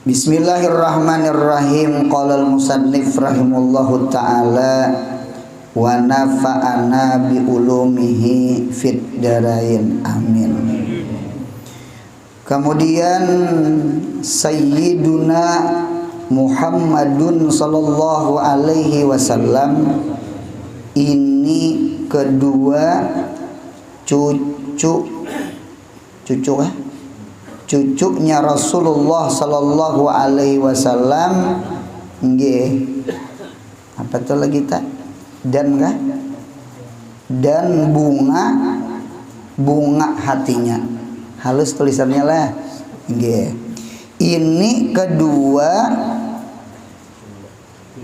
Bismillahirrahmanirrahim. Qala al-musannif rahimahullahu ta'ala wa nafa'ana bi ulumihi fid darain amin. Kemudian Sayyiduna Muhammadun sallallahu alaihi wasallam ini kedua cucunya Rasulullah sallallahu alaihi wasallam nggih. Apa tuh lagi tak? Dan bunga hatinya. Halus tulisannya lah. Nggih. Ini kedua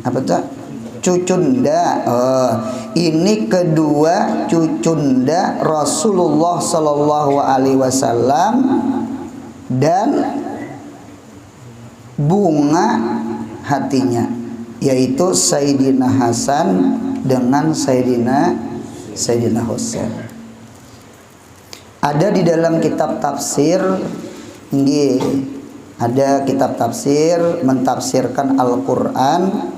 apa tuh? Cucunda. Ini kedua cucunda Rasulullah sallallahu alaihi wasallam dan bunga hatinya, yaitu Sayyidina Hasan dengan Sayyidina Husain. Ada di dalam kitab tafsir, ada kitab tafsir mentafsirkan Al-Quran.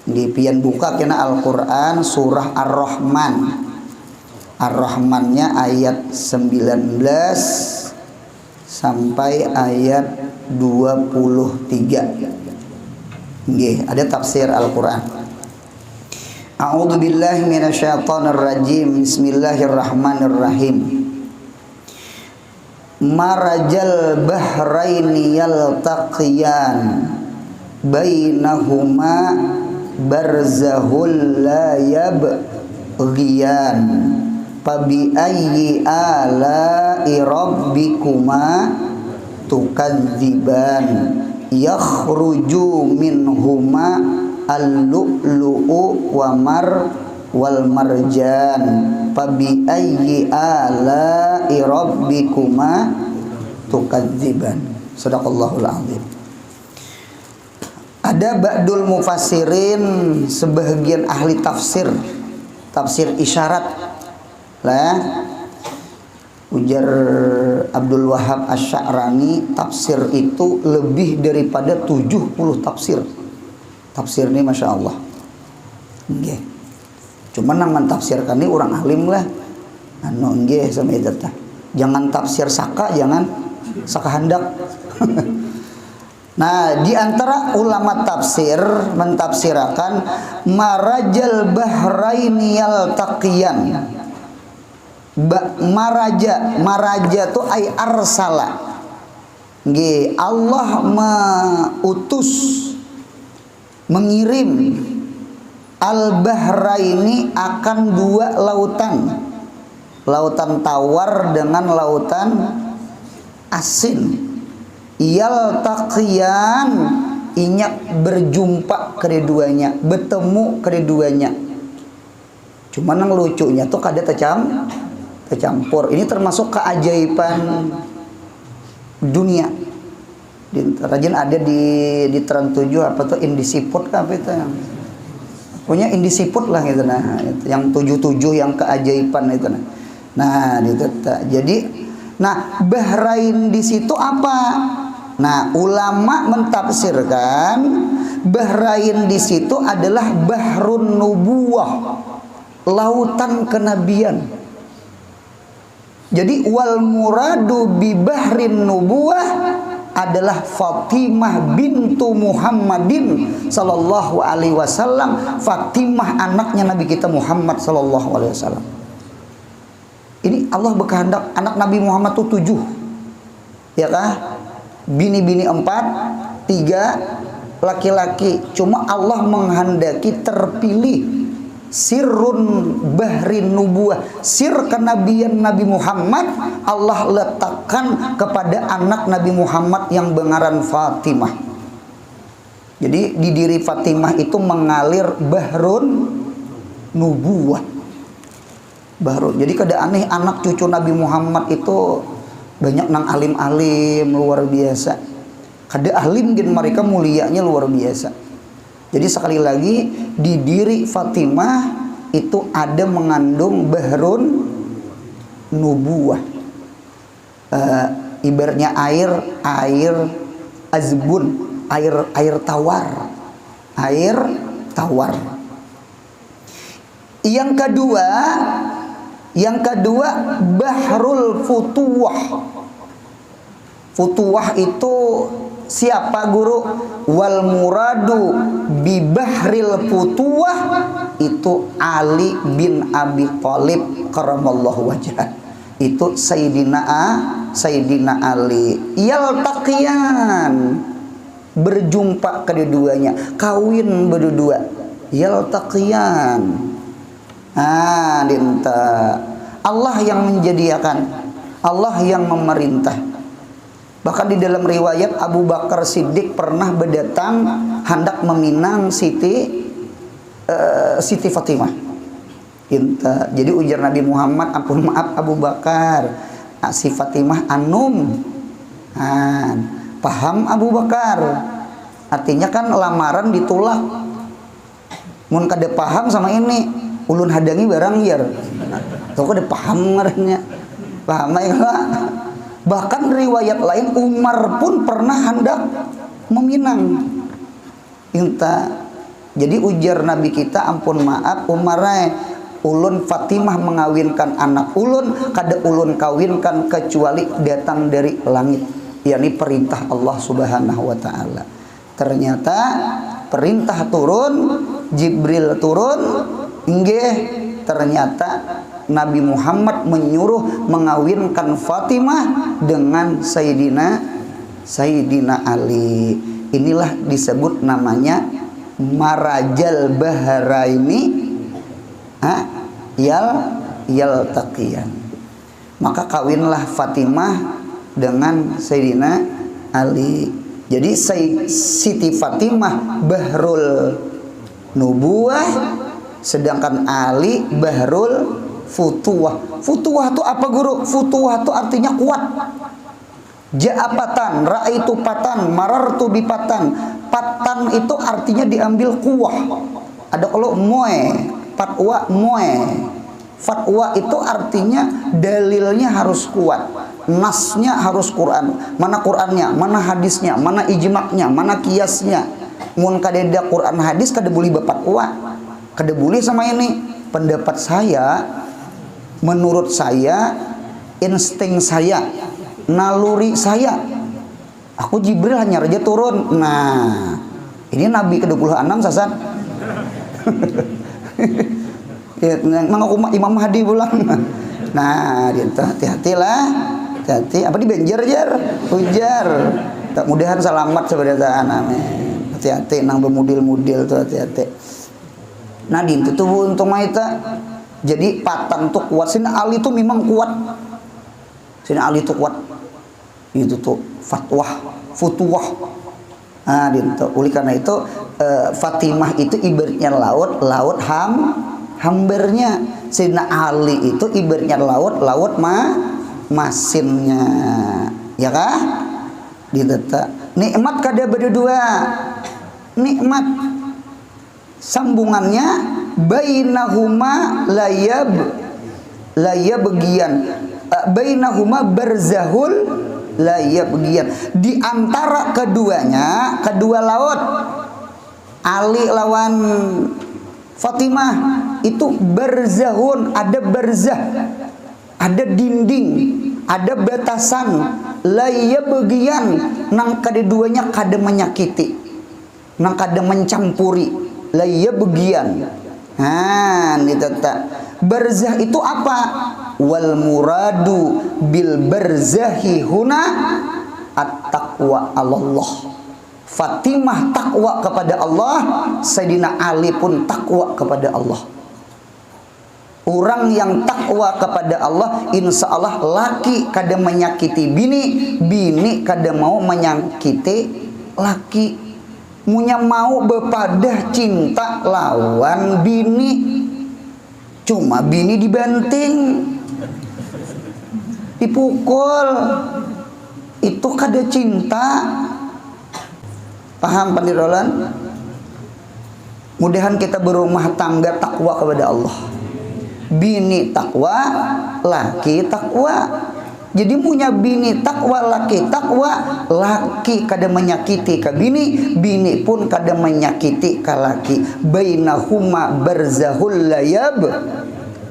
Di pian buka kena Al-Quran surah Ar-Rahman. Ar-Rahmannya ayat 19 sampai ayat 23. Nggih, ada tafsir Al-Qur'an. A'udzu billahi minasyaitonir rajim. Bismillahirrahmanirrahim. Marajal bahraini yaltaqiyan bainahuma barzahul la yabghiyan fabi ayyi ala'i rabbikuma tukadziban yakhruju minhuma al-lu'lu'u wal marjan fabi ayyi ala'i rabbikuma tukadziban. Sadaqallahul azim. Ada ba'dul mufassirin, sebagian ahli tafsir isyarat lah, ujar Abdul Wahab Asy-Sya'rani, tafsir itu lebih daripada 70 tafsir. Tafsir ini Masya Allah. Nggih. Cuman yang mentafsirkan ini orang alim lah. Anu nggih sama itu tah. Jangan tafsir saka, jangan saka handak. Nah, di antara ulama tafsir mentafsirkan marajal bahraini yaltaqiyan. Maraja tu ay arsala. Nggih, Allah mengirim al-bahraini akan dua lautan. Lautan tawar dengan lautan asin. Yaltaqiyan, inyak berjumpa keduanya, bertemu keduanya. Cuman yang lucunya tuh kada tercampur. Ini termasuk keajaiban dunia. Rajin ada di Trans 7 apa tuh indisiput apa itu yang punya indisiput lah gitu, nah itu, yang 77 yang keajaiban itu nah itu. Jadi nah Bahrain di situ apa? Nah, ulama mentafsirkan Bahrain di situ adalah Bahrun Nubuwah, lautan kenabian. Jadi wal muradu bi Bahrin Nubuwah adalah Fatimah bintu Muhammadin sallallahu alaihi wasallam. Fatimah anaknya Nabi kita Muhammad sallallahu alaihi wasallam. Ini Allah berkehendak anak Nabi Muhammad itu 7. Ya kah? Bini-bini 4, 3 laki-laki. Cuma Allah menghendaki terpilih sirrun bahrin nubuwah, sir kenabian Nabi Muhammad Allah letakkan kepada anak Nabi Muhammad yang bengaran Fatimah. Jadi di diri Fatimah itu mengalir bahrun nubuwah. Bahrun. Jadi kada aneh anak cucu Nabi Muhammad itu banyak nang alim-alim luar biasa. Kada alim gin mereka mulianya luar biasa. Jadi sekali lagi di diri Fatimah itu ada mengandung bahrun nubuwah. Ibaratnya air azbun, air tawar. Air tawar. Yang kedua bahrul futuwah. Futuwah itu siapa guru? Wal muradu bi bahril futuwah itu Ali bin Abi Thalib karamallahu wajhah. Itu Sayyidina Ali. Yaltaqiyan, berjumpa keduanya, kawin berdua. Yaltaqiyan. Dinta. Allah yang menjadikan, Allah yang memerintah. Bahkan di dalam riwayat Abu Bakar Siddiq pernah berdatang hendak meminang Siti Fatimah. Dinta. Jadi ujar Nabi Muhammad, ampun maaf Abu Bakar, si Fatimah anum. Paham Abu Bakar? Artinya kan lamaran ditolak. Mun kada paham sama ini, ulun hadangi barang yer. Tuh kada paham ngarannya. Paham ya? Bahkan riwayat lain Umar pun pernah hendak meminang. Inta. Jadi ujar Nabi kita, ampun maaf Umar, ulun Fatimah mengawinkan anak ulun, kada ulun kawinkan kecuali datang dari langit, yakni perintah Allah Subhanahu wa taala. Ternyata perintah turun, Jibril turun, nggih ternyata Nabi Muhammad menyuruh mengawinkan Fatimah dengan Sayyidina Ali. Inilah disebut namanya marajal baharaini yaltaqiyan. Maka kawinlah Fatimah dengan Sayyidina Ali. Jadi Siti Fatimah bahrul nubuwah, sedangkan Ali bahrul futuwah. Futuwah itu apa guru? Futuwah itu artinya kuat. Ja'apatan, ra'aitu patan, marartu bipatan. Patan itu artinya diambil kuah. Ada kalau moe, fatwa moe. Fatwa itu artinya dalilnya harus kuat, nasnya harus Quran. Mana Qurannya, mana hadisnya, mana ijma'nya, mana kiasnya. Mun kadeda Quran hadis kada boleh berfatwa, kada boleh sama ini. Pendapat saya, menurut saya, insting saya, naluri saya, aku Jibril hanya raja turun. Nah, ini Nabi ke-26 sasan. Ya, Imam Mahdi pulang. Nah, hati-hatilah. Hati-hati. Apa di benjer jar? Ujar. Tak mudahan selamat sebadaan. Amin. Hati-hati nang bermudil-mudil tuh, hati-hati. Nah, dintu tuh untung maita. Jadi patan tuh kuat. Sina Ali tuh memang kuat. Sina Ali tuh kuat. Itu tuh fatwah, futuwah. Nah, dintu. Oleh karena itu Fatimah itu ibaratnya laut hambernya. Sayyidina Ali itu ibaratnya laut masinnya. Ya kah? Diteta. Nikmat kada berdua. Nikmat sambungannya bainahuma layabgian. Bainahuma barzahul layabgian. Di antara keduanya, kedua laut, Ali lawan Fatimah itu barzahun, ada barzah, ada dinding, ada batasan, layabgian, nang keduanya kada menyakiti, nang kada mencampuri, layabgian. Nah, ini tata. Barzah itu apa? Wal muradu bil barzahi huna at-taqwa Allah. Fatimah takwa kepada Allah, Sayyidina Ali pun takwa kepada Allah. Orang yang takwa kepada Allah, insya Allah laki kada menyakiti bini, bini kada mau menyakiti laki. Munya mau bepadah cinta lawan bini, cuma bini dibanting, dipukul, itu kada cinta. Paham pandirolan? Mudahan kita berumah tangga takwa kepada Allah. Bini takwa, laki takwa. Jadi punya bini takwa, laki takwa, laki kada menyakiti ka bini, bini pun kada menyakiti ka laki. Bainahuma barzahul layab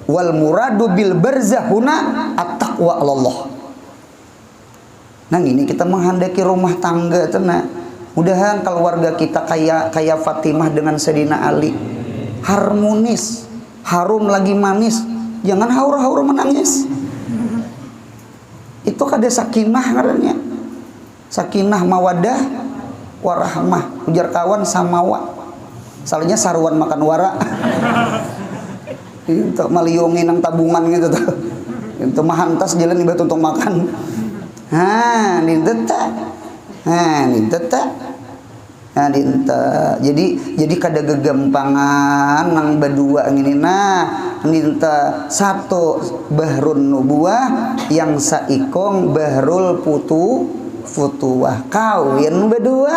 wal muradu bil barzahuna at-taqwa Allah. Nah ini kita menghendaki rumah tangga tenang. Mudahan keluarga kita kayak Fatimah dengan Sayyidina Ali. Harmonis, harum lagi manis. Jangan haur-haur menangis. Itu kada sakinah ngarannya. Sakinah mawadah warahmah. Ujar kawan samawa. Salahnya saruan makan wara. Itu maliungin nang tabungan gitu tuh. Itu mahantas jalan ibat untuk makan. Ini teta. Ini teta. Jadi kada gegampangan nang berdua ngini minta satu bahrun nubuah yang saikong bahrul futuwah kawin berdua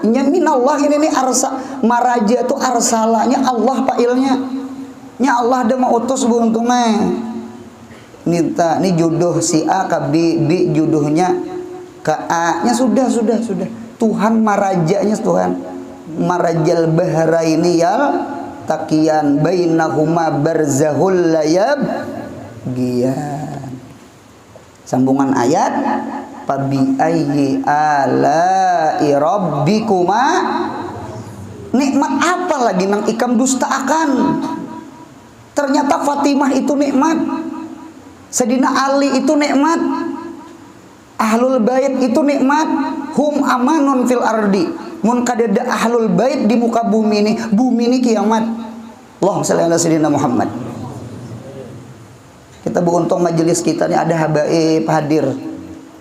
nyamin Allah ini arsa maraja tu arsalanya Allah pailnya nya Allah ada mau utus buntungnya minta ni jodoh si A ke B jodohnya ke A nya sudah Tuhan marajanya Tuhan marajal bahraini yal takian bainahuma barzahul layab gian. Sambungan ayat fabi ayyi ala'i rabbikuma, nikmat apa lagi nang ikam dustakan. Ternyata Fatimah itu nikmat, Sayyidina Ali itu nikmat, Ahlul Bait itu nikmat. Hum amanun fil ardi, mun kadada ahlul bait di muka bumi ini kiamat. Allahumma shalli ala sayyidina Muhammad. Kita beruntung majelis kita ini ada habaib hadir.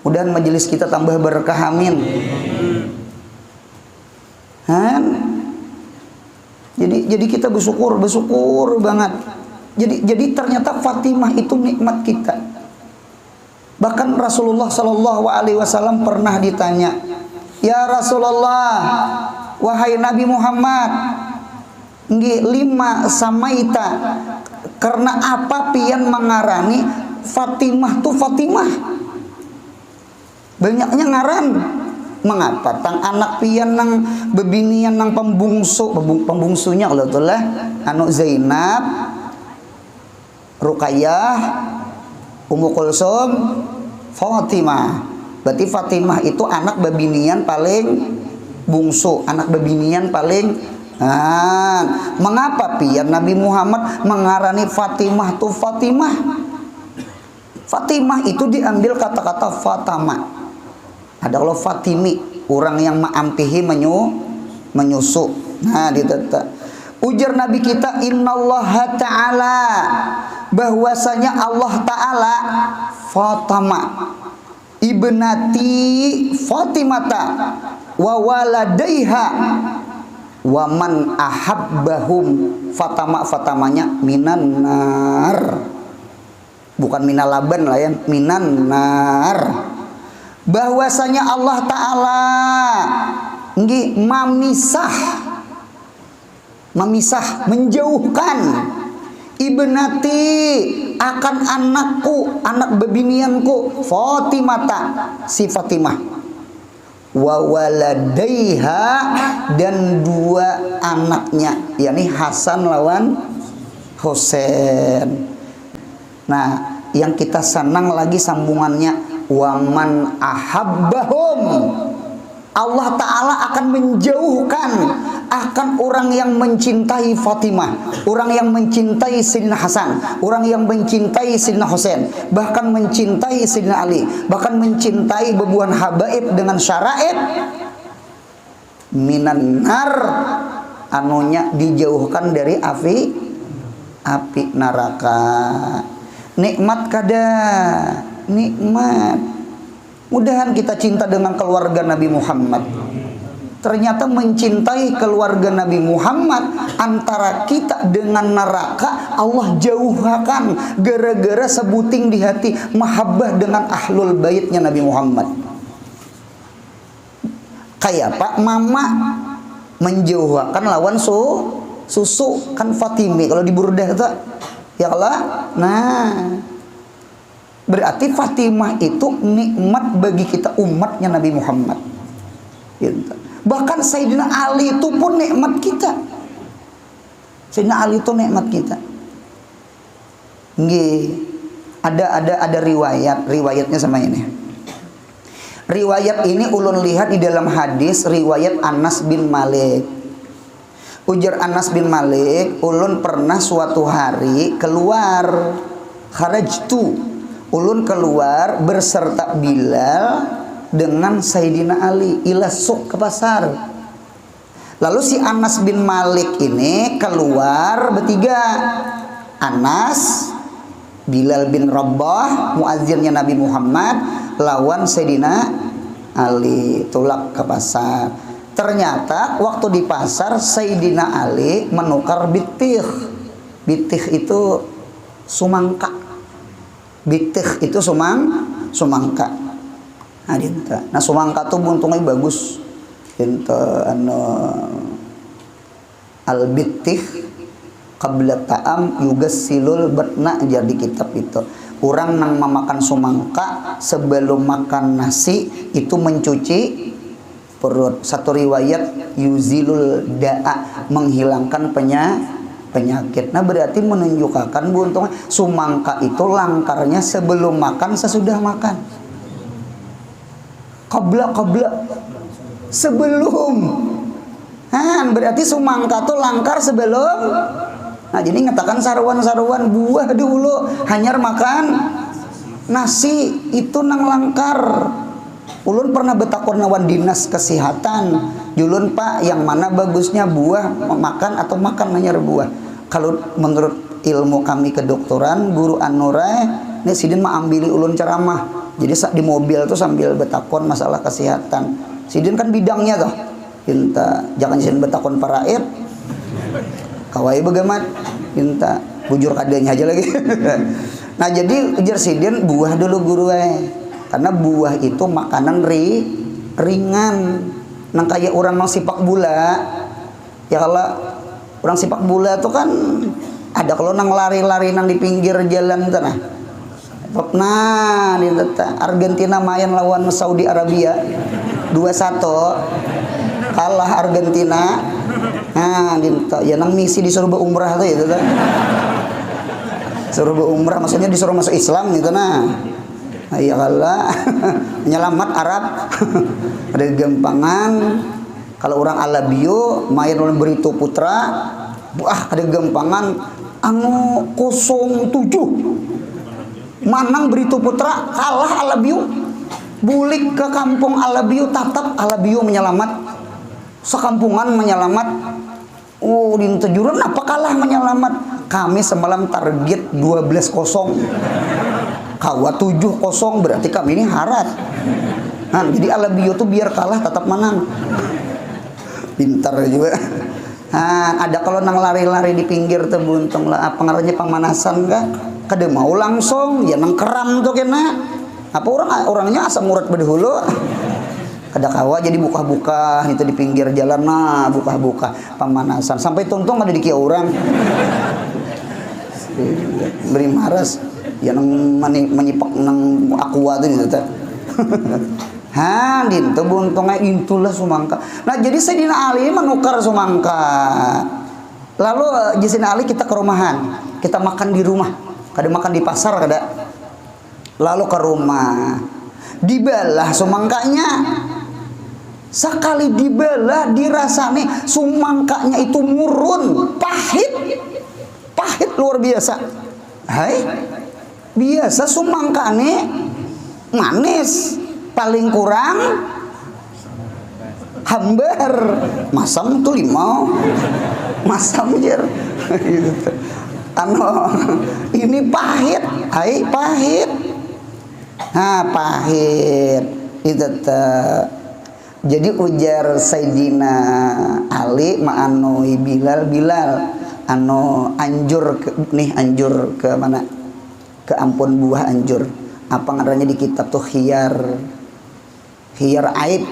Mudahan majelis kita tambah berkah amin. Jadi kita bersyukur banget. Jadi ternyata Fatimah itu nikmat kita. Bahkan Rasulullah Shallallahu Alaihi Wasallam pernah ditanya, ya Rasulullah, wahai Nabi Muhammad, lima samaita, karena apa pian mengarani Fatimah tu Fatimah? Banyaknya ngaran. Mengapa? Tang anak pian nang bebinian nang pembungsunya Allah Ta'ala anu Zainab, Ruqayyah, Ummu Kulsum, Fatimah. Berarti Fatimah itu anak bebinian paling bungsu, anak bebinian paling. Mengapa pian Nabi Muhammad mengarani Fatimah tu Fatimah? Fatimah itu diambil kata-kata Fatama. Ada kalau Fatimi, orang yang ma'ampihi menyusu. Ujar Nabi kita, innallaha ta'ala, bahwasanya Allah Ta'ala Fatama ibnati Fatimata wa waladaiha wa man ahabbahum. Fatamanya minan nar, bukan minalaban lah ya, minan nar. Bahwasanya Allah Ta'ala memisah, menjauhkan ibnati akan anakku, anak bebinianku Fatimata, si Fatimah, wa waladaiha, dan dua anaknya, yakni Hasan lawan Husain. Nah, yang kita senang lagi sambungannya, waman ahabbahum, Allah Ta'ala akan menjauhkan akan orang yang mencintai Fatimah, orang yang mencintai Sayyidina Hasan, orang yang mencintai Sayyidina Husain, bahkan mencintai Sayyidina Ali, bahkan mencintai bebuan habaib dengan syaraib minan nar, anunya dijauhkan dari api neraka. Nikmat kada? Nikmat. Mudahan kita cinta dengan keluarga Nabi Muhammad. Ternyata mencintai keluarga Nabi Muhammad, antara kita dengan neraka Allah jauhkan gara-gara sebuting di hati mahabbah dengan ahlul baitnya Nabi Muhammad. Kayak Pak Mama menjauhkan lawan susu kan Fatimi kalau di Burdah itu ya Allah. Nah, Berarti Fatimah itu nikmat bagi kita umatnya Nabi Muhammad. Gitu. Bahkan Sayyidina Ali itu pun nikmat kita. Sayyidina Ali itu nikmat kita. Nggih. Ada riwayatnya sama ini. Riwayat ini ulun lihat di dalam hadis riwayat Anas bin Malik. Ujar Anas bin Malik, ulun pernah suatu hari keluar, kharajtu, ulun keluar berserta Bilal dengan Sayyidina Ali ila suq, ke pasar. Lalu si Anas bin Malik ini keluar bertiga. Anas, Bilal bin Rabah, muazzinnya Nabi Muhammad, lawan Sayyidina Ali, tulak ke pasar. Ternyata waktu di pasar Sayyidina Ali menukar bitih. Bitih itu sumangka. Bitih itu sumangka. Nah sumangka tuh buntungnya bagus. Al bitih qabla ta'am yugassilul batna, jadi kitab itu. Orang nang memakan sumangka sebelum makan nasi itu mencuci perut. Satu riwayat yuzilul da'a, menghilangkan penyakit. Nah berarti menunjukkan buntungnya sumangka itu langkarnya sebelum makan, sesudah makan. Qabla sebelum. Berarti sumangka itu langkar sebelum. Nah jadi ngatakan sarwan-sarwan buah dulu hanyar makan nasi itu nang langkar. Ulun pernah betakor nawan dinas kesehatan. Julun Pak, yang mana bagusnya buah makan atau makan hanyar buah? Kalau menurut ilmu kami kedokteran, guru Anurai, ini sidin mah ambili ulun ceramah. Jadi di mobil tuh sambil betakon masalah kesehatan. Sidin kan bidangnya tuh. Jangan sidin betakon paraid. Kawai bagaimana? Minta bujur kadenya aja lagi. Nah jadi ujar sidin buah dulu guru karena buah itu makanan ringan. Nang kayak orang mau sipak gula. Ya kalau orang sipak gula itu kan ada kalau nang lari-lari nang di pinggir jalan itu nah. Nah, di Argentina main lawan Saudi Arabia 2-1. Kalah Argentina. Nah, ya nang misi disuruh berumrah tuh itu kan. Suruh berumrah maksudnya disuruh masuk Islam gitu nah. Ya kalah menyelamat Arab. Ada gampangan. Kalau orang Alabio main lawan Berito Putra, ada gampangan anu 07. Manang Berito Putra, kalah Alabio. Bulik ke kampung Alabio, tatap Alabio menyelamat. Sekampungan menyelamat. Oh, di Tejuran apa kalah menyelamat? Kami semalam target 12-0. Kawa 7-0, berarti kami ini harat. Nah, jadi Alabio tuh biar kalah tetap menang. Pintar juga. Nah, ada kalau nang lari-lari di pinggir tuh buntung lah. Apa ngarannya pemanasan kah? Kada mau langsung, ya nang keram tuh kena. Apa orangnya asam urat berdahulu. Kada kawa jadi buka-buka itu di pinggir jalan, nah buka-buka pemanasan. Sampai tuntung ada di kia orang. Beri maras. Ya nang menyipak nang aqua tuh gitu. Dintu buntungnya intulah sumangka. Nah jadi Sayyidina Ali menukar sumangka. Lalu Sayyidina Ali kita ke rumahan, kita makan di rumah, kada makan di pasar kada. Lalu ke rumah, dibelah sumangkanya. Sekali dibelah dirasane sumangkanya itu murun, pahit luar biasa. Biasa sumangkane manis, paling kurang hambar, masam tuh 5, masam jer. Ini pahit, pahit. Pahit itu jadi ujar Sayyidina Ali ma'anoi Bilal anu anjur ke mana? Ke ampun buah anjur. Apa ngarannya di kitab tuh khiyar aib.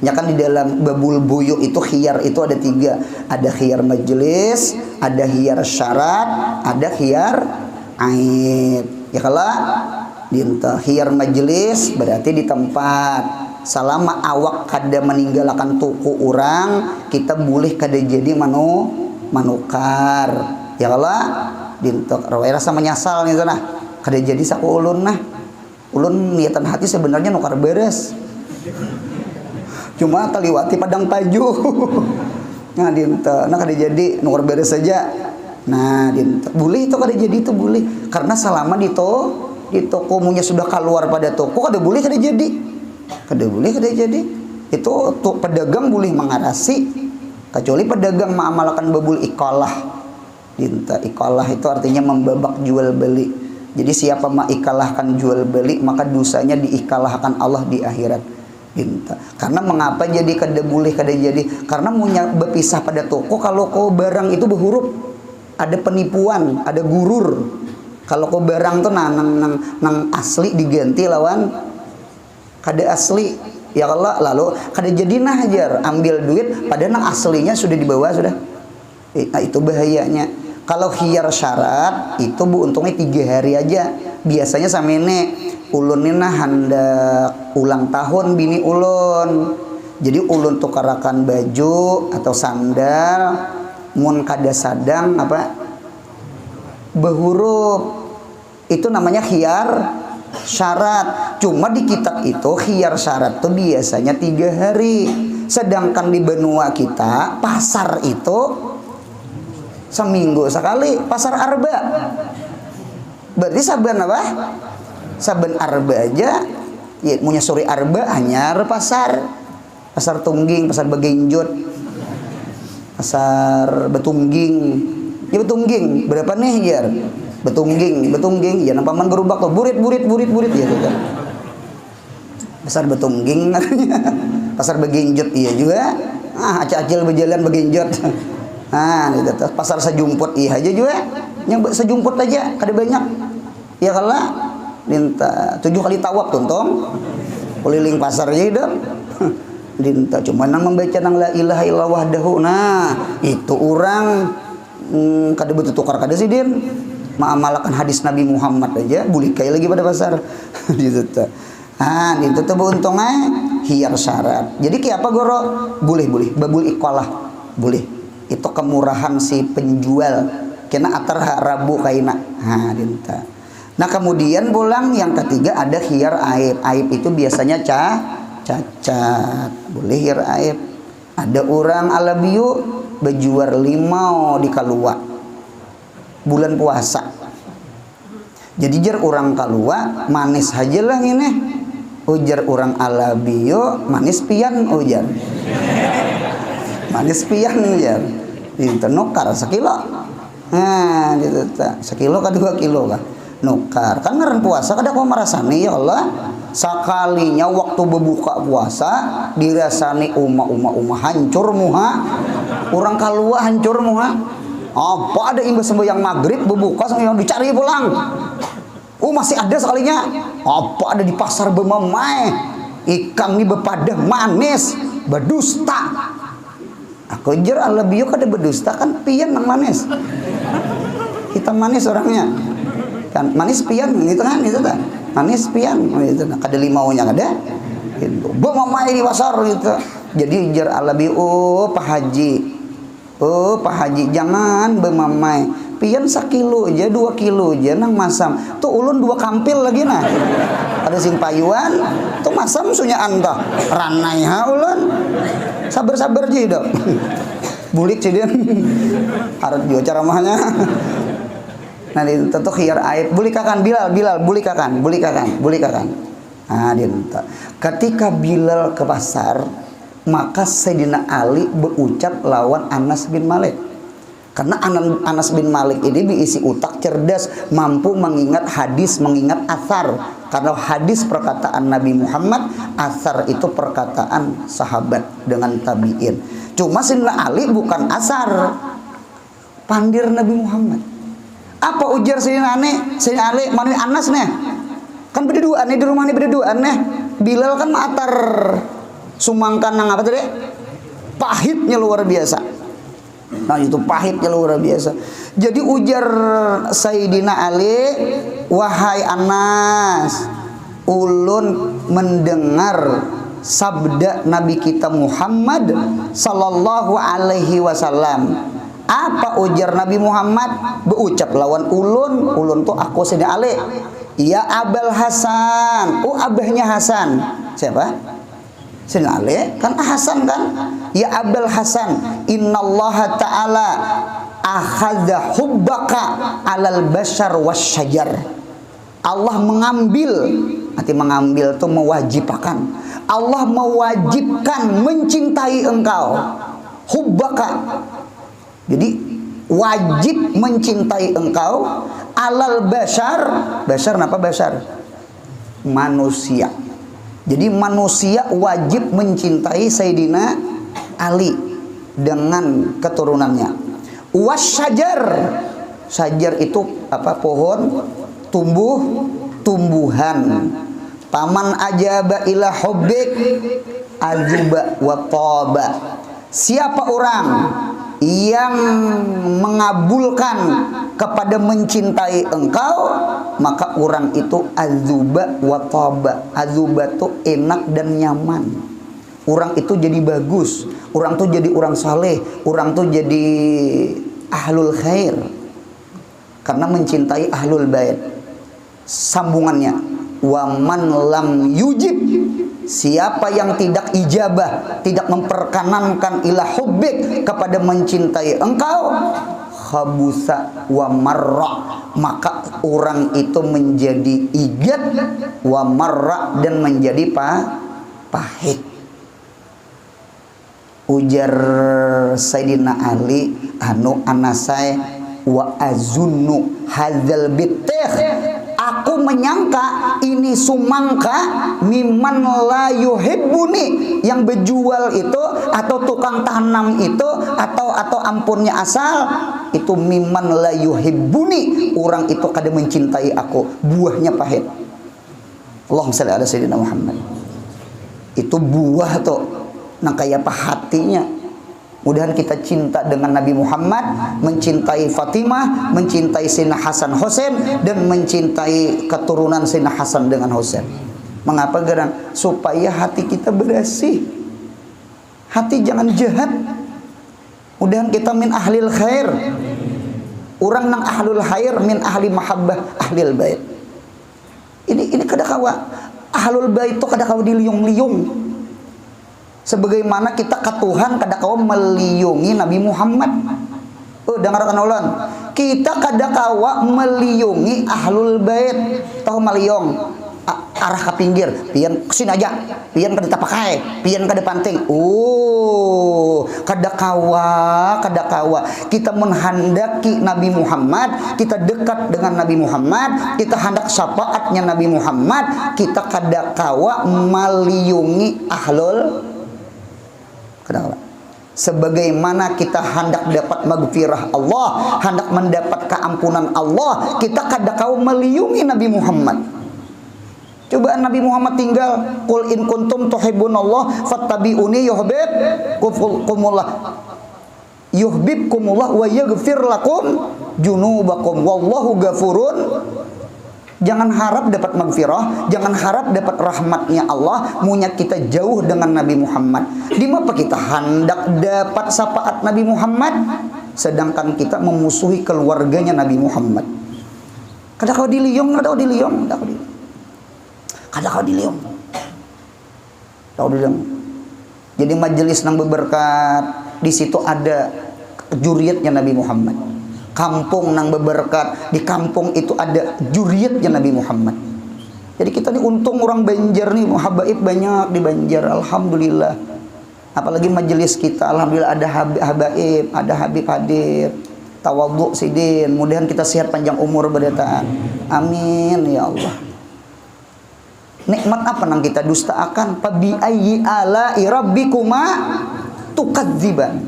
Ya kan di dalam babul buyuk itu khiyar itu ada 3. Ada khiyar majelis, ada khiyar syarat, ada khiyar aib. Ya kalau dinta khiyar majelis berarti di tempat selama awak kada meninggalkan tuku orang kita boleh kada jadi manukar ya Allah dinta rasa menyesal nih nah kada jadi saku ulun nah ulun niatan hati sebenarnya nukar beres cuma taliwati padang paju nah dinta nah kada jadi nukar beres saja nah dinta boleh itu kada jadi itu boleh karena selama di toko munya sudah keluar pada toko kada boleh kada jadi kada boleh kada jadi itu tuh pedagang boleh mengarasi kecuali pedagang mengamalkan babul ikalah dinta ikalah itu artinya membabak jual beli jadi siapa mengikalahkan jual beli maka dosanya diikalahkan Allah di akhirat dinta karena mengapa jadi kada boleh kada jadi karena munya berpisah pada toko kalau kau barang itu berhuruf ada penipuan ada gurur kalau kau barang tuh nang asli diganti lawan kada asli ya Allah lalu kada jadi najar ambil duit padahal nang aslinya sudah dibawa sudah nah itu bahayanya kalau khiyar syarat itu bu untungnya 3 hari aja biasanya sama ini ulun ini hendak ulang tahun bini ulun jadi ulun tukarakan baju atau sandal mun kada sadang apa berhuruf itu namanya khiyar syarat cuma di kitab itu khiyar syarat itu biasanya 3 hari sedangkan di benua kita pasar itu seminggu sekali pasar arba berarti saban apa saban arba aja ya punya sore arba hanya pasar tungging pasar begenjot pasar betungging ya betungging berapa nih ya betungging ya nampaman gerubak tuh burit ya tuh kan pasar betungging pasar begenjot iya juga acil berjalan begenjot gitu tuh pasar sejumput iya aja juga yang sejumput aja kada banyak ya kalau minta 7 kali tawaf tuntong keliling pasar aja hidup dinta cuma nang membaca nang la ilaha illallah wahdahu nah itu orang kada betul tukar kada sih din mengamalkan hadis Nabi Muhammad aja bulikai lagi pada pasar gitu tuh itu tuh beruntungnya khiyar syarat jadi kayak apa goro boleh babul ikalah boleh itu kemurahan si penjual kena atar rabu kaina dinta nah kemudian pulang yang ketiga ada khiyar aib itu biasanya cacat boleh khiyar aib ada orang alabiu bejuar limau di kalua bulan puasa jadi jar orang kalua manis aja lah ini ujar orang alabio manis pian ujar manis pian ujar itu nukar sekilo nah gitu sekilo ke 2 kilo kan nukar kan ngeren puasa kada kau merasani ya Allah sekalinya waktu berbuka puasa dirasani umah hancur muha orang kalua hancur muha apa ada imbas sembahyang maghrib berbuka yang dicari pulang masih ada sekalinya apa ada di pasar bemamai ikan ini bepadah manis berdusta aku jer alabio kada berdusta kan pian nang manis kita manis orangnya kan manis pian gitu kan itu tak manis pian itu kada limaunya kada itu bemamai di pasar gitu jadi jer alabio Pak Haji jangan bemamai pian 1 kilo aja 2 kilo aja nang masam tuh ulun 2 kampil lagi nah ada sing payuan tuh masam sunya anta ranai ha ulun sabar aja hidup bulik sih dia harus juga ceramahnya nah itu tuh khiyar aib bulikakan Bilal bulikakan dia ketika Bilal ke pasar maka Sayyidina Ali berucap lawan Anas bin Malik karena Anas bin Malik ini diisi otak cerdas mampu mengingat hadis mengingat athar karena hadis perkataan Nabi Muhammad athar itu perkataan sahabat dengan tabi'in cuma Sayyidina Ali bukan asar pandir Nabi Muhammad apa ujar Sayyidina Ali mana Anas nih kan berduaan nih di rumah nih berduaan nih Bilal kan atar sumangkan nang apa tadi pahitnya luar biasa Nah itu pahitnya luar biasa. Jadi ujar Sayyidina Ali, wahai Anas, ulun mendengar sabda Nabi kita Muhammad sallallahu alaihi wasallam. Apa ujar Nabi Muhammad? Berucap lawan ulun. Ulun tuh aku Sayyidina Ali. Ya Abul Hasan. Oh abahnya Hasan. Siapa? Sayyidina Ali kan Hasan kan? Ya Abul Hasan, innallaha ta'ala akhadha hubbaka alal bashar wasyajar. Allah mengambil, arti mengambil itu mewajibkan. Allah mewajibkan mencintai engkau. Hubbaka. Jadi wajib mencintai engkau alal bashar. Bashar apa bashar? Manusia. Jadi manusia wajib mencintai Sayyidina Ali dengan keturunannya. Wasyajar. Syajar itu apa? Pohon, tumbuhan. Paman ajaba ila hubbik azuba wa taba. Siapa orang yang mengabulkan kepada mencintai engkau, maka orang itu azuba wa taba. Azuba itu enak dan nyaman. Orang itu jadi bagus, orang itu jadi orang saleh, orang itu jadi ahlul khair karena mencintai ahlul bait. Sambungannya, wa man lam yujib, siapa yang tidak ijabah, tidak memperkenankan ila hubbik kepada mencintai engkau, khabusa wa marra, maka orang itu menjadi igat, wa marra, dan menjadi pahit. Ujar Sayyidina Ali, anu anasai wa azunnu hadzal bitih, aku menyangka ini sumangka miman la yuhibbuni, yang berjual itu atau tukang tanam itu atau ampunnya asal itu miman la yuhibbuni, orang itu kada mencintai aku, buahnya pahit. Allahumma shalli ala sayyidina Muhammad. Itu buah tuh nah kayak apa hatinya. Mudahan kita cinta dengan Nabi Muhammad, mencintai Fatimah, mencintai Sayyidina Hasan Husain, dan mencintai keturunan Sayyidina Hasan dengan Husain. Mengapa gerang? Supaya hati kita bersih, hati jangan jahat. Mudahan kita min ahlil khair. Orang nang ahlul khair min ahli mahabbah ahlil bait. Ini kada kawa ahlul bait itu kada kawa diliung-liung. Sebagaimana kita ke Tuhan kada kawa meliyungi Nabi Muhammad. Dengarkan ulang. Kita kada kawa meliyungi ahlul bait. Tahu meliung? Arah ke pinggir, pian kesini aja, pian kada pakai, pian kada panting. Kada kawa. Kita menghendaki Nabi Muhammad, kita dekat dengan Nabi Muhammad, kita hendak syafaatnya Nabi Muhammad, kita kada kawa meliyungi ahlul. Kenapa? Sebagaimana kita hendak dapat magfirah Allah, hendak mendapat keampunan Allah, kita kada kau meliyungi Nabi Muhammad. Coba Nabi Muhammad tinggal, qul in kuntum tuhibbunallah fattabi'uni yuhibbukumullah wa yaghfir lakum junubakum wallahu ghafurun. Jangan harap dapat magfirah, jangan harap dapat rahmatnya Allah, munya kita jauh dengan Nabi Muhammad. Di mana kita hendak dapat syafaat Nabi Muhammad, sedangkan kita memusuhi keluarganya Nabi Muhammad. Kada kau diliung. Jadi majelis nang berberkat, di situ ada juriatnya Nabi Muhammad. Kampung nang berberkat, di kampung itu ada juriatnya Nabi Muhammad. Jadi kita nih untung orang Banjar nih, habaib banyak di Banjar, alhamdulillah. Apalagi majelis kita, alhamdulillah ada habaib, ada habib hadir, tawadhu sidin. Mudahan kita sehat panjang umur berdataan. Amin ya Allah. Nikmat apa nang kita dustakan? Fa bi ayyi ala'i rabbikuma tukadziban.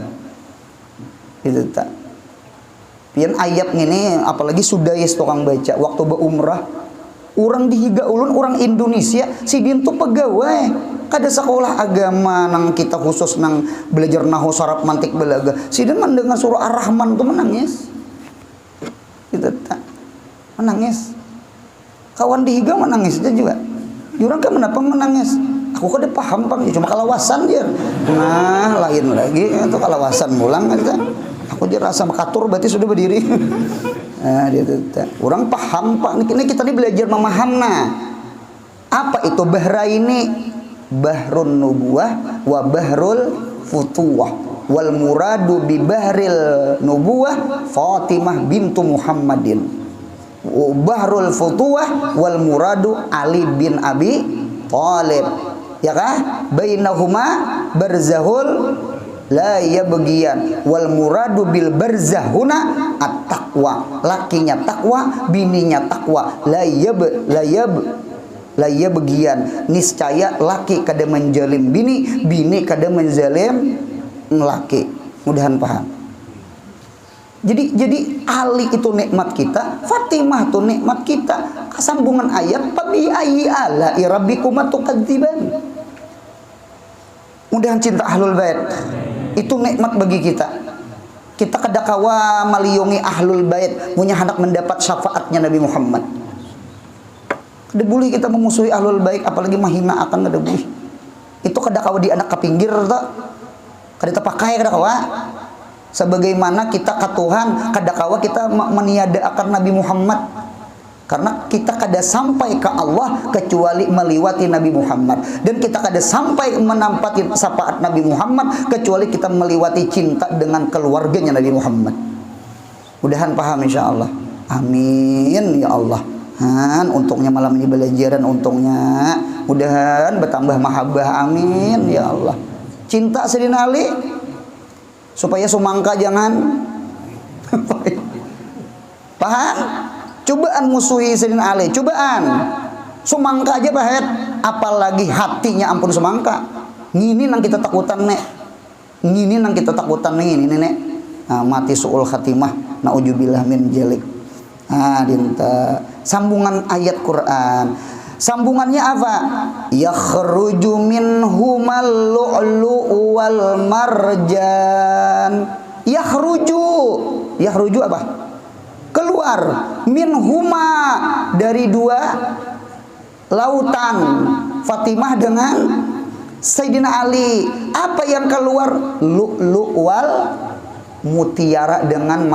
Itu tak. Pian ayat ini apalagi sudais tukang baca waktu berumrah, orang dihiga ulun orang Indonesia sidin tuh pegawai kada sekolah agama nang kita khusus nang belajar nahu saraf mantik belaga. Sidan mendengar surah Ar-Rahman tuh menangis. Kita tak menangis. Kawan dihiga menangis aja juga. Jurang kan kenapa menangis? Aku kada paham Bang, cuma kalawasan dia. Nah, lain lagi itu kalawasan mulang kan. Aku dia rasa makatur berarti sudah berdiri. Nah, dia tuh. Orang paham Pak. Ini kita nih belajar memaham nah. Apa itu bahra ini? Bahrun nubuwah wa bahrul futuwah. Wal muradu bi bahril nubuwah Fatimah bintu Muhammadin. Bahrul futuwah wal muradu Ali bin Abi Thalib. Ya kah? Bainahuma barzahul la yabghiyan wal muradu bil barzahuna at-taqwa. Lakinya takwa, bininya takwa. La yabghiyan. Niscaya laki kada menjalim bini, bini kada menjalim laki. Mudahan paham. Jadi Ali itu nikmat kita, Fatimah itu nikmat kita. Kesambungan ayat fabi ayyi ala'i rabbikum tukadziban. Mudahan cinta ahlul bait itu nikmat bagi kita. Kita kada kawa maliungi ahlul bait, punya hendak mendapat syafaatnya Nabi Muhammad. Kada boleh kita memusuhi ahlul bait, apalagi menghina akan kada boleh. Itu kada kawa di anak ke pinggir tak? Kada terpakai kada kawa. Sebagaimana kita ke Tuhan, kada kawa kita meniadakan Nabi Muhammad. Karena kita kada sampai ke Allah kecuali meliwati Nabi Muhammad. Dan kita kada sampai menampati syafaat Nabi Muhammad kecuali kita meliwati cinta dengan keluarganya Nabi Muhammad. Mudahan paham insyaAllah. Amin ya Allah. Untungnya malam ini belajaran untungnya. Mudahan bertambah mahabbah. Amin ya Allah. Cinta Sayyidina Ali supaya sumangka jangan paham. Cobaan musuhi Sayyidina Ali, cobaan. Sumangka aja pahet, apalagi hatinya ampun semangka. Ngini nang kita takutan nek. Ngini nang kita takutan nih ini nek. Nah, mati suul khatimah, naujubillah min jalik. Dinta sambungan ayat Quran. Sambungannya apa? Yakhruju minhumal lu'lu'u wal marjan. Yakhruju apa? Keluar minhuma dari dua lautan, Fatimah dengan Sayyidina Ali. Apa yang keluar? Lu'lu' wal mutiara dengan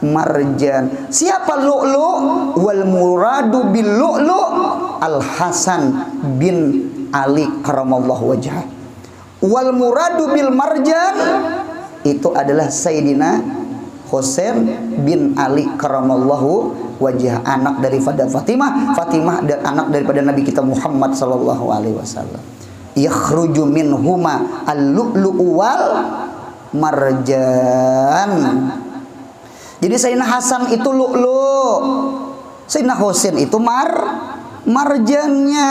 marjan. Siapa lu'lu'? Wal muradu bil lu'lu' Al Hasan bin Ali karamallahu wajhah. Wal muradu bil marjan itu adalah Sayyidina Husain bin Ali karamallahu wajah, anak daripada Fatimah dan anak daripada Nabi kita Muhammad sallallahu alaihi wasallam. Yakhruju minhuma al-lu'lu'u wal marjan. Jadi Sayyidina Hasan itu lu'lu', Sayyidina Husain itu marjannya,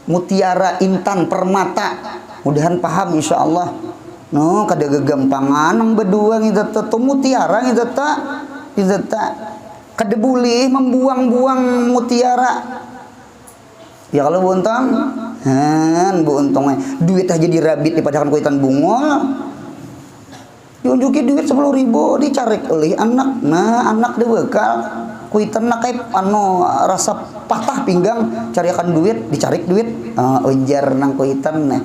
mutiara, intan, permata. Mudahan paham insyaallah. No, kada gegampangan nang berdua ngita tu mutiara ngita kada boleh membuang-buang mutiara. Ya kalau buntang, buuntongnya duit aja dirabit dipadakan kuitan bunga. Diunjuki duit 10.000 dicarik oleh anak. Nah, anak dia bekal kuitan nak kayak rasa patah pinggang, carikan duit, dicarik duit, ujar nang kuitan nah.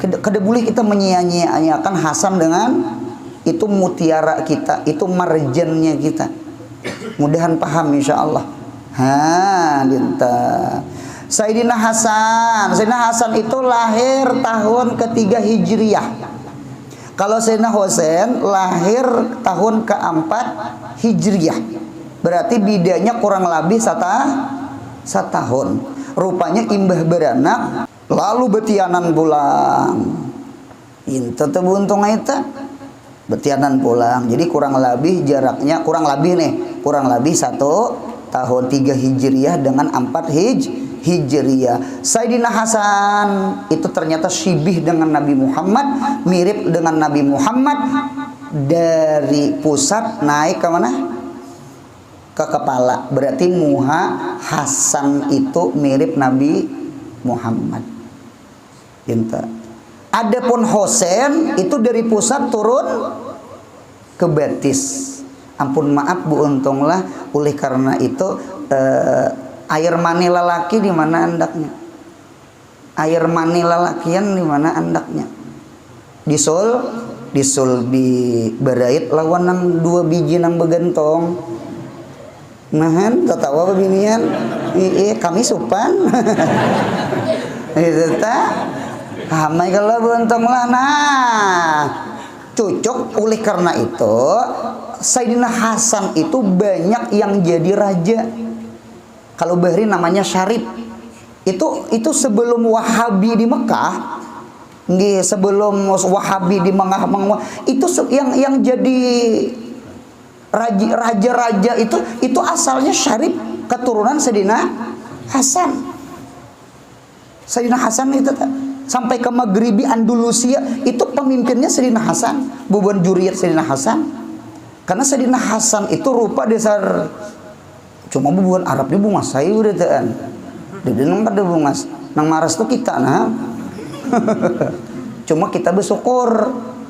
Kada boleh kita menyia-nyiakan Hasan dengan itu mutiara kita, itu marjannya kita. Mudahan paham insyaallah. Dinta. Sayyidina Hasan itu lahir tahun ketiga Hijriyah. Kalau Sayyidina Husain lahir tahun keempat Hijriyah. Berarti bedanya kurang lebih setahun. Rupanya imbah beranak lalu betianan pulang. Inta teu buntung eta. Betianan pulang. Jadi kurang lebih jaraknya kurang lebih 1 tahun 3 Hijriyah dengan 4 Hijriyah. Sayyidina Hasan itu ternyata syibih dengan Nabi Muhammad, mirip dengan Nabi Muhammad dari pusat naik ke mana? Ke kepala. Berarti Hasan itu mirip Nabi Muhammad. Inta. Adapun Hosen itu dari pusat turun ke betis. Ampun maaf Bu, untunglah oleh karena itu air mani lelaki di mana andaknya? Air mani lelakian di mana andaknya? Disul di barait lawan nang 2 biji nang begentong. Nahan tatawa babinian. Kami supan. Itu tak. Hamai kalau beruntung lah. Nah, cocok oleh karena itu Sayyidina Hasan itu banyak yang jadi raja. Kalau Bahri namanya Syarif. Itu sebelum Wahabi di Mekah, sebelum Wahabi di Mengah itu yang jadi raja-raja itu asalnya Syarif, keturunan Sayyidina Hasan. Sayyidina Hasan itu sampai ke Maghribi Andalusia itu pemimpinnya Sayyidina Hasan, bubuan juriyat Sayyidina Hasan. Karena Sayyidina Hasan itu rupa dasar cuma bubuan Arab di bungas saya udah taan. Jadi nang pada bungas, nang maras tuh kita nah. Cuma kita bersyukur,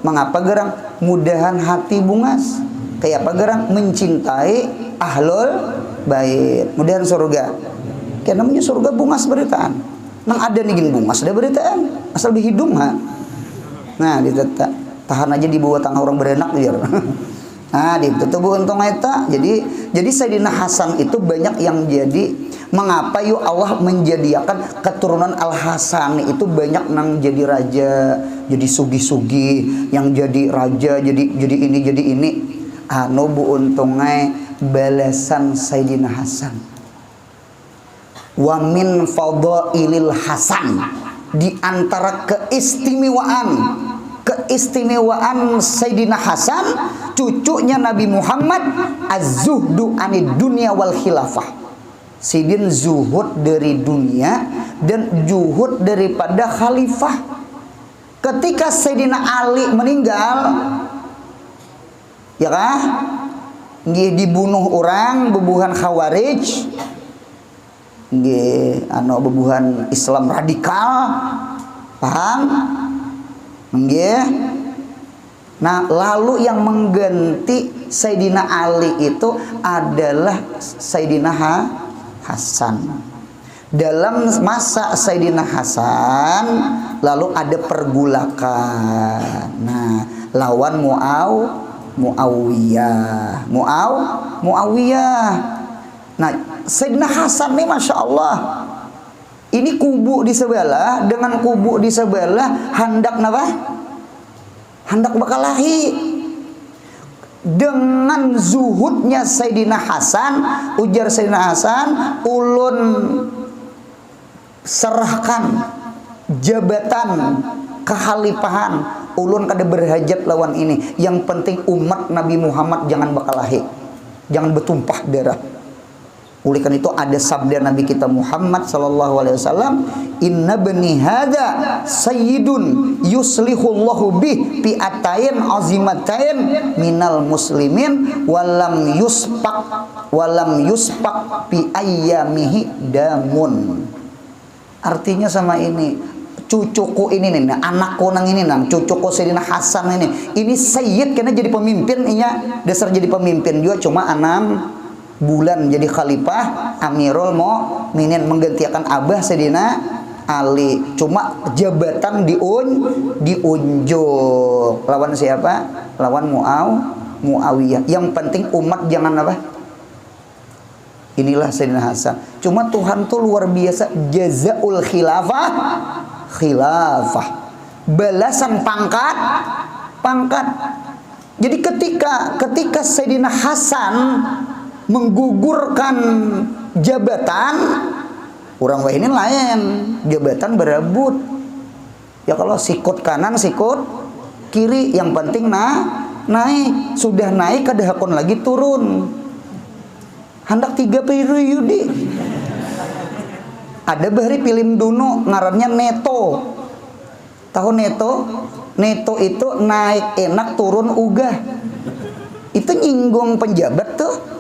mengapa gerang mudahan hati bungas. Kayak apa gerang mencintai ahlul bait, mudahan surga. Kayak namanya surga bungas beritaan. Nang ada nih gini bungas ada beritaan, asal di hidung ha. Nah ditetak tahan aja di bawah tangga orang berenak biar. Nah ditutup untung eta. Jadi Sayyidina Hasan itu banyak yang jadi mengapa yuk Allah menjadikan keturunan Al Hasan itu banyak nang jadi raja, jadi sugi-sugi, yang jadi raja, jadi ini. Anu bu untungnya balasan Sayyidina Hasan. Wa min fadailil Hasan, di antara keistimewaan Sayyidina Hasan, cucunya Nabi Muhammad, az-zuhdu anid dunya wal khilafah. Sidin zuhud dari dunia dan juhud daripada khalifah. Ketika Sayyidina Ali meninggal, ya kah? Dibunuh orang bebuhan Khawarij. Bebuhan Islam radikal, paham? Nah, lalu yang mengganti Sayyidina Ali itu adalah Sayyidina Hasan. Dalam masa Sayyidina Hasan, lalu ada pergulakan. Nah, lawan Muawiyah. Nah, Sayyidina Hasan nih Masya Allah, ini kubu di sebelah dengan kubu di sebelah hendak napa? Hendak bakalahi. Dengan zuhudnya Sayyidina Hasan, ujar Sayyidina Hasan, ulun serahkan jabatan kekhalifahan, ulun kada berhajat lawan ini. Yang penting umat Nabi Muhammad jangan bakalahi, jangan bertumpah darah. Oleh karena itu ada sabda Nabi kita Muhammad sallallahu alaihi wasallam, inna bani hada sayyidun yuslihullahu bih pi'atain azimatain minal muslimin walam yuspak pi ayyamihi damun. Artinya sama ini, cucuku ini nih, anakku nang ini nang, cucuku Sayyidina Hasan ini sayyid karena jadi pemimpin, dasar jadi pemimpin juga cuma 6 bulan jadi khalifah Amirul Mukminin menggantikan Abah Sayyidina Ali. Cuma jabatan diunjuk lawan siapa? Lawan Muawiyah. Yang penting umat jangan apa? Inilah Sayyidina Hasan. Cuma Tuhan tuh luar biasa, jazaul khilafah. Balasan pangkat. Jadi ketika Sayyidina Hasan menggugurkan jabatan, orang ini lain, jabatan berebut. Ya kalau sikut kanan, sikut kiri, yang penting naik. Sudah naik kada hakon lagi turun. Hendak 3 periode. Ada bahari film duno ngarannya Neto. Tahu Neto? Neto itu naik enak turun ugah. Itu nyinggung penjabat tuh.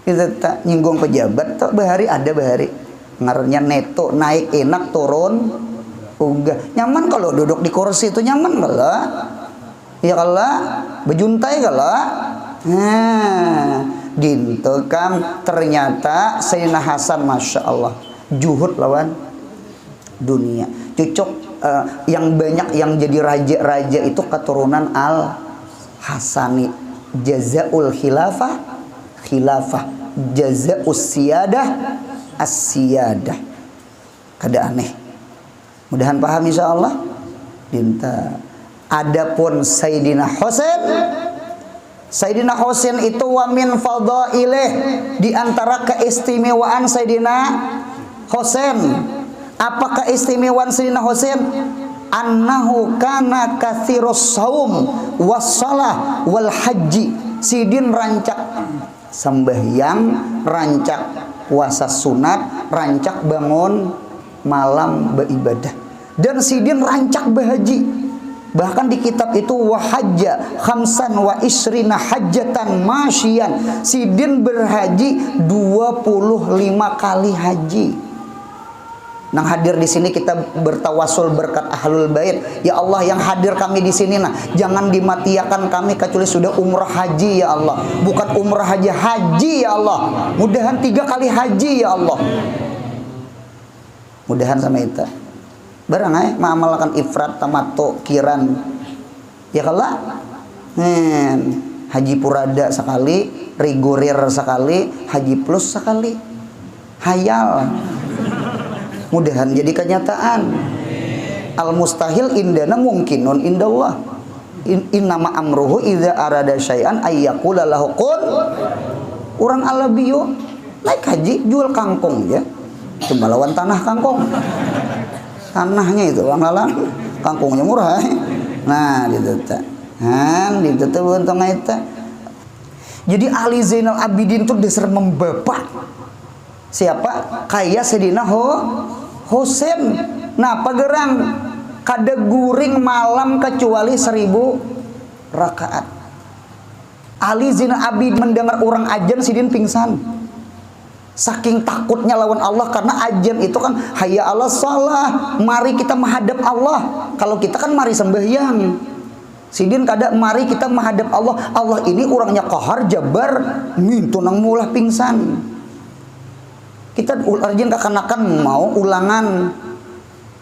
Itu tak nyinggung pejabat tuh bahari, ada bahari ngarannya Neto, naik enak turun Unggah. Nyaman kalau duduk di kursi itu nyaman kalau. Ya kalau bejuntai kalau. Nah, dintu kam ternyata Sayyidina Hasan Masya Allah juhud lawan dunia. Cocok yang banyak yang jadi raja-raja itu keturunan Al Hasani. Jazaul khilafah jazaus siyadah as-siyadah. Kada aneh. Mudahan paham insyaallah. Dinta. Adapun Sayyidina Husain itu wa min fadailih, di antara keistimewaan Sayyidina Husain. Apa keistimewaan Sayyidina Husain? Annahu kana katsirus shaum was shalah wal haji. Sidin rancak sembahyang, rancak puasa sunat, rancak bangun malam beribadah, dan sidin rancak berhaji. Bahkan di kitab itu wahajja khamsan wa isrina hajjatan masyian. Sidin berhaji 25 kali haji. Nang hadir di sini kita bertawasul berkat ahlul bait. Ya Allah, yang hadir kami di sini jangan dimatiakan kami kecuali sudah umrah haji ya Allah. Bukan umrah haji, haji ya Allah. Mudahan 3 kali haji ya Allah. Mudahan sama itu. Barang mengamalkan ifrat, tamattu, kiran. Ya kalau haji purada sekali, rigorir sekali, haji plus sekali. Hayal. Mudahan jadi kenyataan. Al mustahil indana mungkinun indallah. Innama amruhu idza arada syai'an ayyaqula lahu kun. Urang alabiyo naik haji jual kangkung ya. Cuma lawan tanah kangkung. Tanahnya itu orang lalang, kangkungnya murah. Nah, gitu teh. Gitu teh untung eta. Jadi Ali Zainal Abidin itu dasar membapak. Siapa? Kaya Sayyidina Husain. Nah, pagerang kada guring malam kecuali 1000 rakaat. Ali Zainal Abidin mendengar orang ajan sidin pingsan. Saking takutnya lawan Allah, karena ajan itu kan hayya 'alas shalah, mari kita menghadap Allah. Kalau kita kan mari sembahyang. Sidin kada mari kita menghadap Allah. Allah ini orangnya qahar jabar, mintu nang mulah pingsan. Kita urgent kakanakan mau ulangan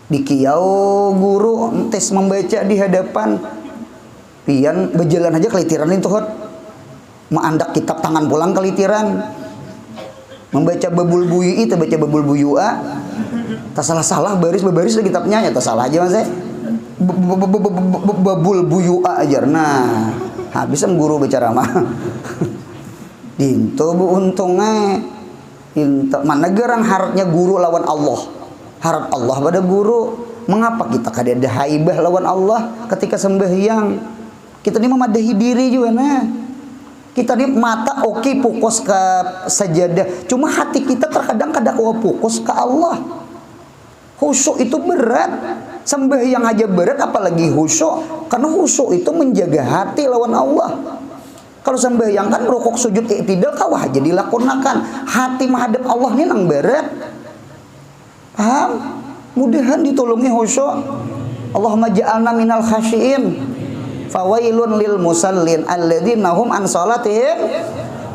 di kiau guru tes membaca di hadapan. Pian berjalan aja kelitiran itu hot. Maandak kitab tangan pulang kelitiran. Membaca babul buyu itu baca babul buyua. Tak salah-salah baris kitabnya ya tak salah aja Mas. Babul buyua aja. Nah, habis guru bicara mah. Dinto bu untungnya. Mana gerang harapnya guru lawan Allah. Harap Allah pada guru. Mengapa kita kada ada haibah lawan Allah ketika sembahyang? Kita ini memadahi diri juga nah. Kita ini mata oke fokus ke sajadah, cuma hati kita terkadang kada fokus ke Allah. Khusyuk itu berat, sembahyang aja berat apalagi khusyuk. Karena khusyuk itu menjaga hati lawan Allah. Kalau sembahyang kan rukuk sujud iktidal kawah aja dilakukan. Hati menghadap Allah ini nang berat. Paham? Mudahan ditolongi khusyuk. Allahumma ja'alna minal khasyiin. Fawailun lil musallin alladzina hum an salatihim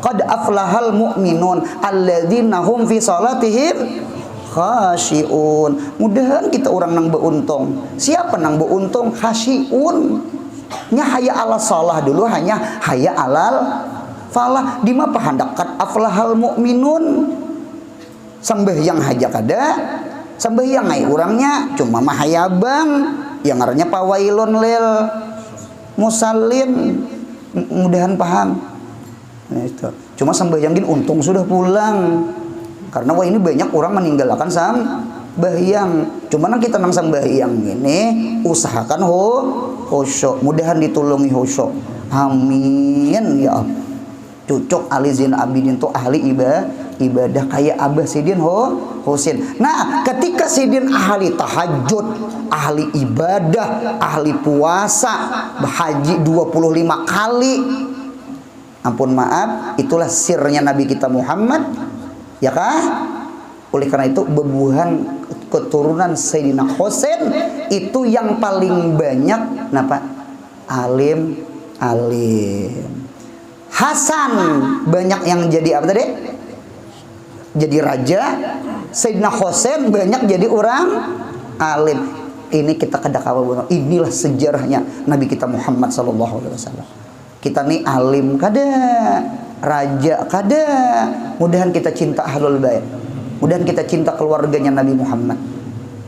qad aflahal mu'minun alladzina hum fi salatihim khasyiun. Mudahan kita orang nang beuntung. Siapa nang beuntung? Khasyiun. Nya haya ala salah dulu, hanya haya alal falah. Di mana hendak qad aflahal mu'minun. Sembahyang haja kada. Sembahyang ai urangnya cuma mahayabang yang artinya pawailun lil musallin. Mudahan paham. Nah, itu. Cuma sembahyang gini untung sudah pulang. Karena wah ini banyak orang meninggalkan sembahyang. Cuma kita nang sembahyang ini usahakan khusyuk. Mudahan ditulungi khusyuk. Amin ya Allah. Cucuk Ali Zainal Abidin itu ahli ibadah kayak Abah Sidin Husain. Nah, ketika Sidin ahli tahajud, ahli ibadah, ahli puasa, berhaji 25 kali. Ampun maaf, itulah sirnya Nabi kita Muhammad. Ya kah? Oleh karena itu bebuhan keturunan Sayyidina Husain itu yang paling banyak napa? Alim. Hasan banyak yang jadi apa tadi? Jadi raja. Sayyidina Husain banyak jadi orang alim. Ini kita kadakawa, inilah sejarahnya Nabi kita Muhammad sallallahu alaihi wasallam. Kita nih alim kada, raja kada. Mudahan kita cinta ahlul bait. Mudahan kita cinta keluarganya Nabi Muhammad.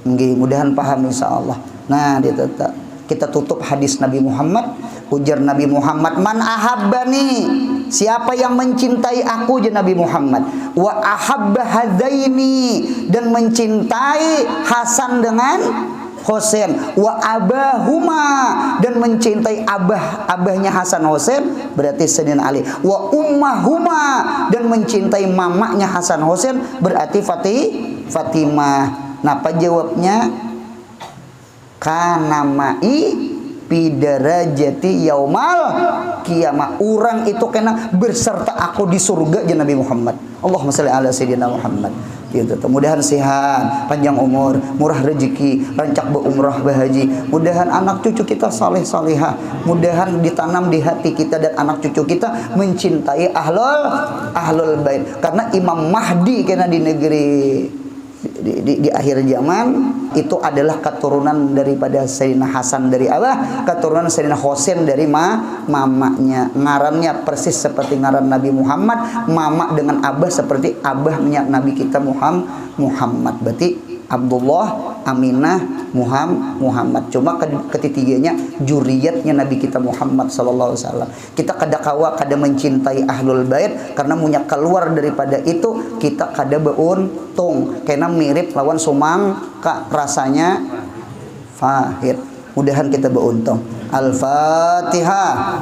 Nggih, mudahan paham insyaallah. Nah, kita tutup hadis Nabi Muhammad. Ujar Nabi Muhammad, man ahabbani, siapa yang mencintai aku ya Nabi Muhammad, wa ahabba hadaini, dan mencintai Hasan dengan Husain, wa abahuma, dan mencintai abahnya Hasan Husain, berarti Sayyidina Ali, wa ummahuma, dan mencintai mamanya Hasan Husain, berarti Fatimah. Nah, apa jawabnya? Kana ma'i bidarajati yaumal kiamah. Orang itu kena berserta aku di surga ya Nabi Muhammad. Allahumma shalli ala sayyidina Muhammad. Gitu. Mudahan sehat, panjang umur, murah rezeki, rancak berumrah bahaji. Mudahan anak cucu kita saleh salihah. Mudahan ditanam di hati kita dan anak cucu kita mencintai ahlul bait. Karena Imam Mahdi kena di negeri di akhir zaman itu adalah keturunan daripada Sayyidina Hasan dari Abah, keturunan Sayyidina Husain dari mamanya. Ngarannya persis seperti ngaran Nabi Muhammad, mama dengan Abah seperti abahnya Nabi kita Muhammad. Berarti Abdullah, Aminah, Muhammad. Cuma ketiganya juriyatnya Nabi kita Muhammad sallallahu alaihi wasallam. Kita kada mencintai ahlul bait karena punya keluar daripada itu kita kada beuntung. Karena mirip lawan sumangka rasanya pahit. Mudahan kita beuntung. Al-Fatihah.